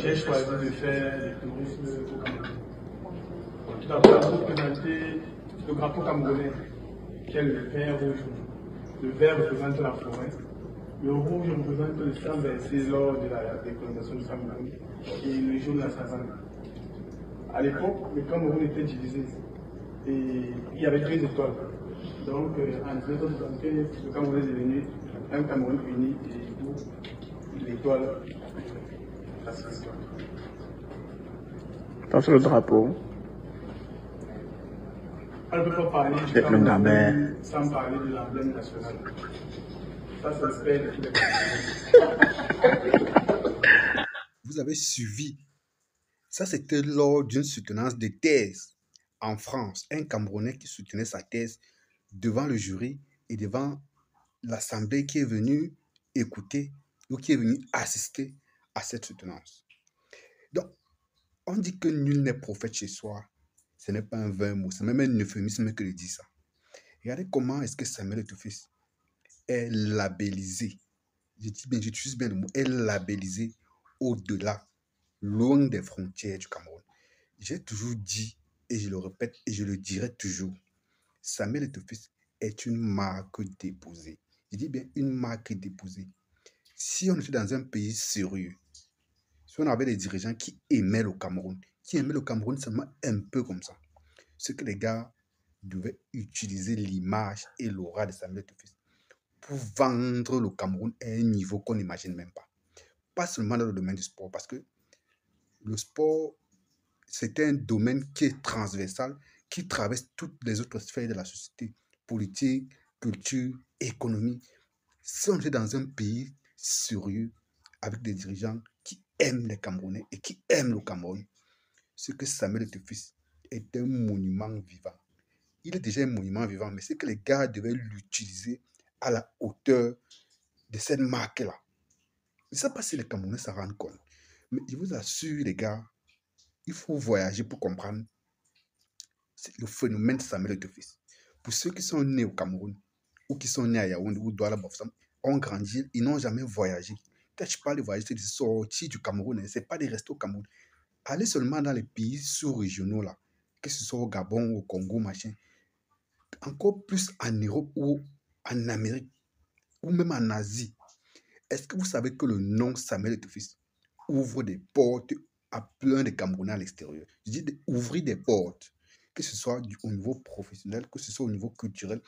j'ai choisi de faire le tourisme au Cameroun. Tout d'abord, vous présenter le drapeau camerounais, qui est le vert rouge. Le vert représente la forêt. Le rouge représente le sang versé lors de la décolonisation du Cameroun. Et le jaune, la savane. À l'époque, le Cameroun était divisé. Et il y avait 2 étoiles. Donc, en 1975, le Cameroun est devenu un Cameroun uni et d'où l'étoile. Ça, c'est le drapeau. On ne peut pas parler du Cameroun sans parler de l'emblème national. Ça, c'est l'esprit de tous les Camerounais. Vous avez suivi. Ça, c'était lors d'une soutenance de thèse en France. Un Camerounais qui soutenait sa thèse devant le jury et devant l'Assemblée qui est venue écouter ou qui est venue assister à cette soutenance. Donc, on dit que nul n'est prophète chez soi. Ce n'est pas un vain mot, c'est même un euphémisme que je dis ça. Regardez comment est-ce que Samuel Eto'o est labellisé. Je dis bien, j'utilise bien le mot, est labellisé au-delà, loin des frontières du Cameroun. J'ai toujours dit, et je le répète, et je le dirai toujours, Samuel Eto'o est une marque déposée. Je dis bien une marque déposée. Si on était dans un pays sérieux, si on avait des dirigeants qui aimaient le Cameroun seulement un peu comme ça, c'est que les gars devaient utiliser l'image et l'aura de Samuel Eto'o pour vendre le Cameroun à un niveau qu'on n'imagine même pas. Pas seulement dans le domaine du sport, parce que le sport, c'est un domaine qui est transversal, qui traverse toutes les autres sphères de la société, politique, culture, économie. Si on est dans un pays sérieux, avec des dirigeants qui aiment les Camerounais et qui aiment le Cameroun, ce que Samuel Eto'o est un monument vivant. Il est déjà un monument vivant, mais c'est que les gars devaient l'utiliser à la hauteur de cette marque-là. Je ne sais pas si les Camerounais s'en rendent compte, mais je vous assure, les gars, il faut voyager pour comprendre le phénomène Samuel Eto'o. Pour ceux qui sont nés au Cameroun, ou qui sont nés à Yaoundé, ou Douala, Bafoussam, ont grandi, ils n'ont jamais voyagé. Quand je parle de voyager, c'est de sortir du Cameroun, ce n'est pas de rester au Cameroun. Allez seulement dans les pays sous-régionaux, là, que ce soit au Gabon, au Congo, machin, encore plus en Europe ou en Amérique, ou même en Asie. Est-ce que vous savez que le nom Samuel Eto'o ouvre des portes à plein de Camerounais à l'extérieur? Je dis ouvrir des portes, que ce soit au niveau professionnel, que ce soit au niveau culturel,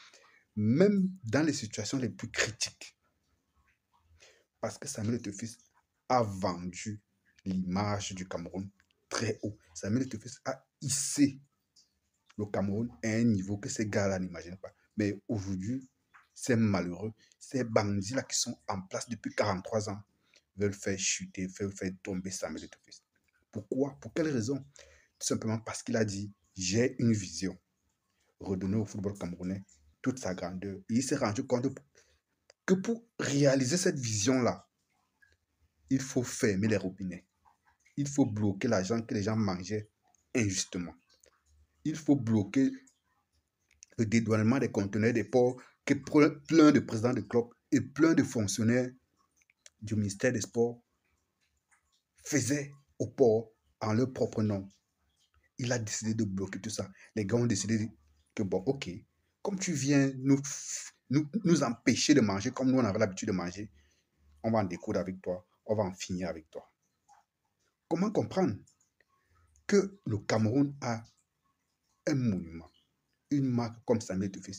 même dans les situations les plus critiques. Parce que Samuel Eto'o a vendu l'image du Cameroun très haut. Samuel Eto'o a hissé le Cameroun à un niveau que ces gars-là n'imaginent pas. Mais aujourd'hui, ces malheureux, ces bandits-là qui sont en place depuis 43 ans, veulent faire chuter, veulent faire tomber Samuel Eto'o. Pourquoi? Pour quelle raison? Tout simplement parce qu'il a dit, j'ai une vision. Redonner au football camerounais toute sa grandeur. Et il s'est rendu compte que pour réaliser cette vision-là, il faut fermer les robinets. Il faut bloquer l'argent que les gens mangeaient injustement. Il faut bloquer le dédouanement des conteneurs des ports que plein de présidents de clubs et plein de fonctionnaires du ministère des Sports faisaient au port en leur propre nom. Il a décidé de bloquer tout ça. Les gars ont décidé que bon, ok, comme tu viens nous empêcher de manger comme nous on avait l'habitude de manger, on va en découdre avec toi, on va en finir avec toi. Comment comprendre que le Cameroun a un monument, une marque comme Samuel Eto'o,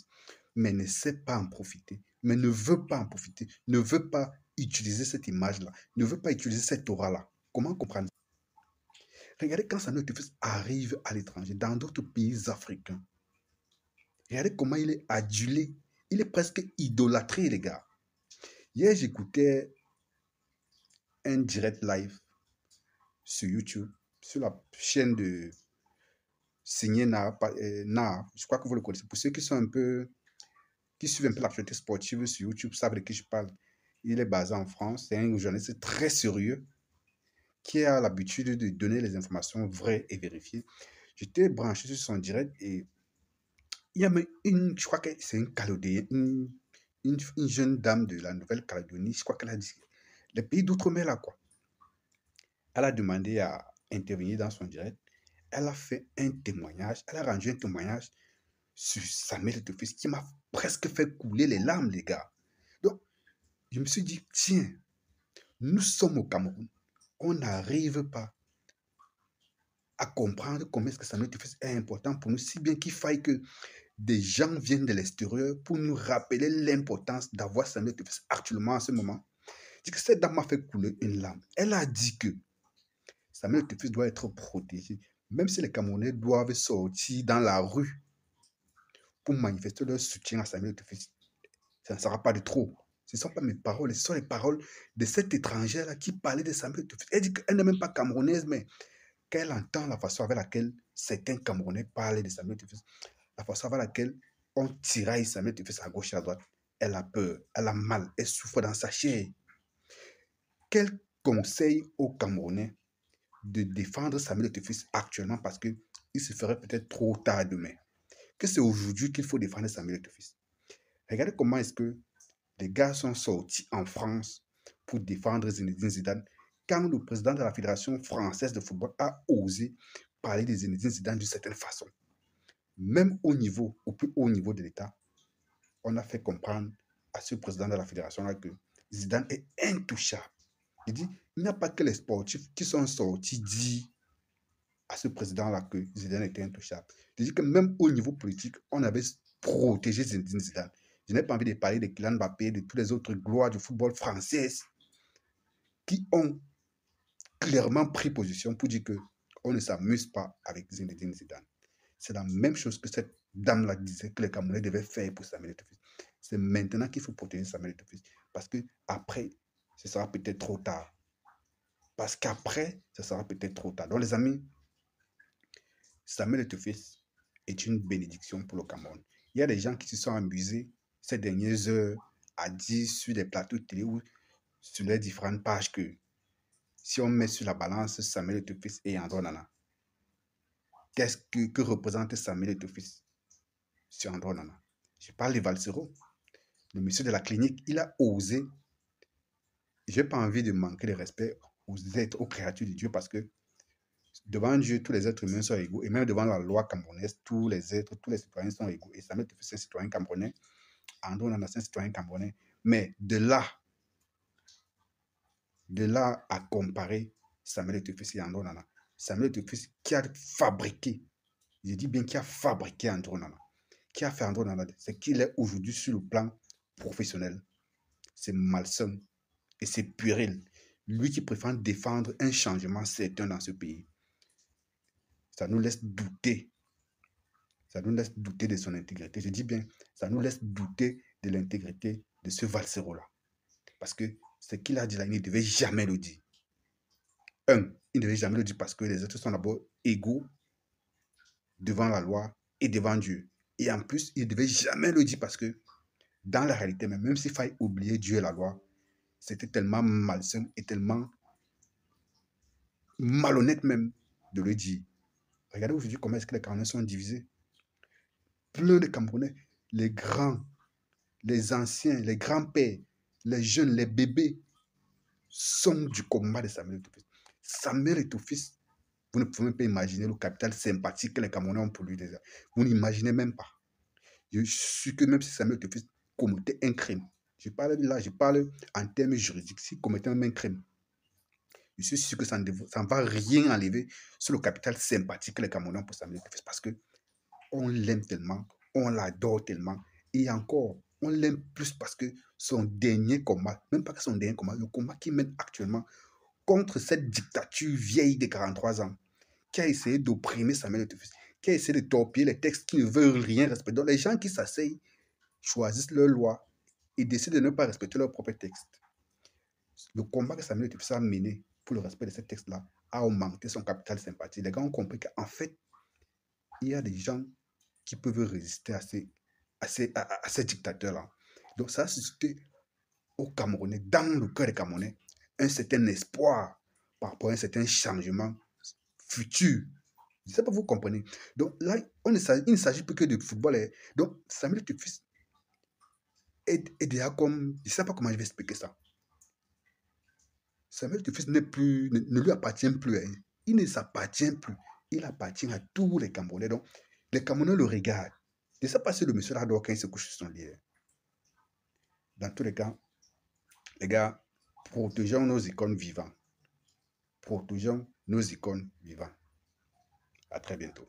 mais ne sait pas en profiter, mais ne veut pas en profiter, ne veut pas utiliser cette image-là, ne veut pas utiliser cette aura-là? Comment comprendre? Regardez quand Samuel Eto'o arrive à l'étranger, dans d'autres pays africains. Regardez comment il est adulé. Il est presque idolâtré, les gars. Hier, j'écoutais un direct live sur YouTube, sur la chaîne de Signé Na, je crois que vous le connaissez. Pour ceux qui sont un peu, qui suivent un peu l'actualité sportive sur YouTube, savent de qui je parle. Il est basé en France. C'est un journaliste très sérieux qui a l'habitude de donner les informations vraies et vérifiées. J'étais branché sur son direct et il y a une, je crois que c'est une Calédonienne, une jeune dame de la Nouvelle-Calédonie, je crois qu'elle a dit, les pays d'outre-mer là, quoi. Elle a demandé à intervenir dans son direct. Elle a fait un témoignage. Elle a rendu un témoignage sur Samuel Eto'o qui m'a presque fait couler les larmes, les gars. Donc, je me suis dit, tiens, nous sommes au Cameroun. On n'arrive pas à comprendre comment est-ce que Samuel Eto'o est important pour nous, si bien qu'il faille que des gens viennent de l'extérieur pour nous rappeler l'importance d'avoir Samuel Eto'o actuellement à ce moment. C'est que cette dame m'a fait couler une larme. Elle a dit que Samuel Eto'o doit être protégé, même si les Camerounais doivent sortir dans la rue pour manifester leur soutien à Samuel Eto'o. Ça ne sera pas de trop. Ce ne sont pas mes paroles, ce sont les paroles de cette étrangère-là qui parlait de Samuel Eto'o. Elle dit qu'elle n'est même pas camerounaise, mais qu'elle entend la façon avec laquelle certains Camerounais parlent de Samuel Eto'o, la façon avec laquelle on tiraille Samuel Eto'o à gauche et à droite. Elle a peur, elle a mal, elle souffre dans sa chair. Quel conseil aux Camerounais de défendre Samuel Eto'o actuellement parce qu'il se ferait peut-être trop tard demain? Que c'est aujourd'hui qu'il faut défendre Samuel Eto'o. Regardez comment est-ce que les gars sont sortis en France pour défendre Zinedine Zidane quand le président de la Fédération française de football a osé parler de Zinedine Zidane d'une certaine façon. Même au plus haut niveau de l'État, on a fait comprendre à ce président de la Fédération-là que Zidane est intouchable. Il dit, il n'y a pas que les sportifs qui sont sortis dire à ce président-là que Zidane était intouchable. Il dit que même au niveau politique, on avait protégé Zinedine Zidane. Je n'ai pas envie de parler de Kylian Mbappé, de tous les autres gloires du football français qui ont clairement pris position pour dire qu'on ne s'amuse pas avec Zinedine Zidane. C'est la même chose que cette dame-là disait que les Camerounais devaient faire pour Samuel Eto'o. C'est maintenant qu'il faut protéger Samuel Eto'o. Parce qu'après, ce sera peut-être trop tard. Parce qu'après, ce sera peut-être trop tard. Donc les amis, Samuel Eto'o est une bénédiction pour le Cameroun. Il y a des gens qui se sont amusés ces dernières heures à dire sur des plateaux de télé ou sur les différentes pages que si on met sur la balance Samuel Eto'o et André Onana, qu'est-ce que représente Samuel Eto'o sur André Onana? Je parle de Valsero, le monsieur de la clinique. Il a osé. Je n'ai pas envie de manquer de respect aux êtres, aux créatures de Dieu, parce que devant Dieu, tous les êtres humains sont égaux. Et même devant la loi camerounaise, tous les citoyens sont égaux. Et Samuel Eto'o c'est un citoyen camerounais. André Onana, c'est un citoyen camerounais. Mais de là à comparer Samuel Eto'o et André Onana, Samuel Eto'o qui a fabriqué, je dis bien qui a fabriqué André Onana, qui a fait André Onana, c'est qu'il est aujourd'hui sur le plan professionnel. C'est malsain et c'est puéril. Lui qui préfère défendre un changement certain dans ce pays, ça nous laisse douter. Ça nous laisse douter de son intégrité. Je dis bien, ça nous laisse douter de l'intégrité de ce Valsero-là. Parce que ce qu'il a dit là, il ne devait jamais le dire. Il ne devait jamais le dire parce que les êtres sont d'abord égaux devant la loi et devant Dieu. Et en plus, il ne devait jamais le dire parce que dans la réalité, même s'il fallait oublier Dieu et la loi, c'était tellement malsain et tellement malhonnête même de le dire. Regardez aujourd'hui comment est-ce que les Camerounais sont divisés. Plein de Camerounais, les grands, les anciens, les grands-pères, les jeunes, les bébés sont du combat de Samuel Eto'o. Samuel Eto'o, vous ne pouvez même pas imaginer le capital sympathique que les Camerounais ont pour lui déjà. Vous n'imaginez même pas. Je suis que même si Samuel Eto'o commettait un crime, je parle en termes juridiques, s'il commettait même un crime, je suis sûr que ça ne va rien enlever sur le capital sympathique que les Camerounais ont pour Samuel Eto'o parce que on l'aime tellement, on l'adore tellement, et encore, on l'aime plus parce que son dernier combat, même pas que son dernier combat, le combat qu'il mène actuellement contre cette dictature vieille de 43 ans, qui a essayé d'opprimer Samuel Eto'o, qui a essayé de torpiller les textes qui ne veulent rien respecter. Donc les gens qui s'asseyent choisissent leur loi et décident de ne pas respecter leur propre texte. Le combat que Samuel Eto'o a mené pour le respect de ce texte-là a augmenté son capital sympathie. Les gars ont compris qu'en fait, il y a des gens qui peuvent résister à ces dictateurs-là. Donc ça a suscité aux Camerounais, dans le cœur des Camerounais, un certain espoir par rapport à un certain changement futur. Je ne sais pas, vous comprenez. Donc là, il ne s'agit plus que de football. Donc Samuel Eto'o est déjà comme... Je ne sais pas comment je vais expliquer ça. Samuel Tuface ne lui appartient plus. Hein. Il ne s'appartient plus. Il appartient à tous les Camerounais. Donc, les Camerounais le regardent. Je ne sais pas si le monsieur adore quand il se couche sur son lit. Dans tous les cas, les gars, protégeons nos icônes vivantes. Protégeons nos icônes vivantes. À très bientôt.